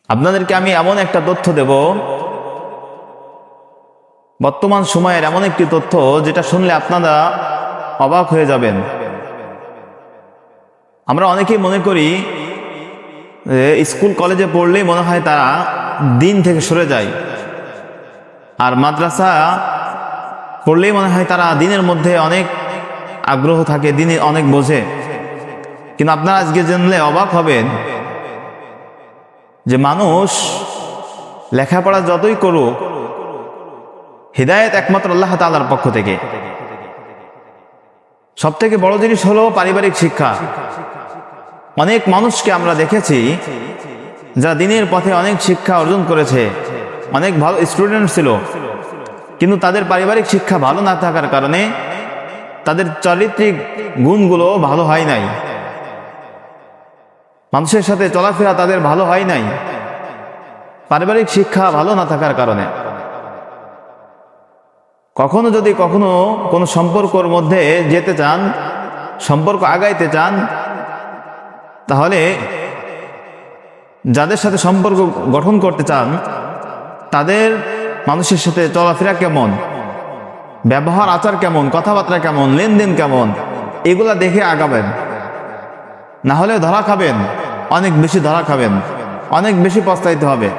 আপনাদেরকে আমি এমন একটা তথ্য দেব, বর্তমান সময়ের এমন একটি তথ্য যেটা শুনলে আপনারা অবাক হয়ে যাবেন। আমরা অনেকেই মনে করি স্কুল কলেজে পড়লেই মনে হয় তারা দিন থেকে সরে যায়, আর মাদ্রাসা পড়লেই মনে হয় তারা দিনের মধ্যে অনেক আগ্রহ থাকে, দিনে অনেক বোঝে। কিন্তু আপনারা আজকে জানলে অবাক হবেন যে মানুষ লেখাপড়া যতই করুক, হিদায়াত একমাত্র আল্লাহ তাআলার পক্ষ থেকে। সব থেকে বড় জিনিস হলো পারিবারিক শিক্ষা। অনেক মানুষকে আমরা দেখেছি যারা দিনের পথে অনেক শিক্ষা অর্জন করেছে, অনেক ভালো স্টুডেন্ট ছিল, কিন্তু তাদের পারিবারিক শিক্ষা ভালো না থাকার কারণে তাদের চারিত্রিক গুণগুলো ভালো হয় নাই, মানুষের সাথে চলাফেরা তাদের ভালো হয় নাই, পারিবারিক শিক্ষা ভালো না থাকার কারণে। কখনো যদি কখনো কোনো সম্পর্কর মধ্যে যেতে চান, সম্পর্ক আগাইতে চান, তাহলে যাদের সাথে সম্পর্ক গঠন করতে চান তাদের মানুষের সাথে চলাফেরা কেমন, ব্যবহার আচার কেমন, কথাবার্তা কেমন, লেনদেন কেমন, এগুলা দেখে আগাবেন। না হলে ধরা খাবেন, অনেক বেশি ধরা খাবেন, অনেক বেশি পস্তাইতে হবে।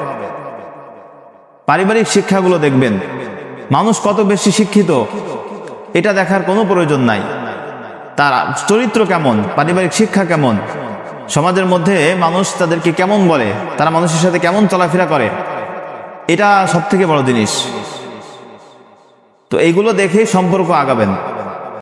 পারিবারিক শিক্ষাগুলো দেখবেন, মানুষ কত বেশি শিক্ষিত এটা দেখার কোনো প্রয়োজন নাই, তার চরিত্র কেমন, পারিবারিক শিক্ষা কেমন, সমাজের মধ্যে মানুষ তাদেরকে কেমন বলে, তারা মানুষের সাথে কেমন চলাফেরা করে, এটা সব থেকে বড় জিনিস। তো এইগুলো দেখে সম্পর্ক আগাবেন।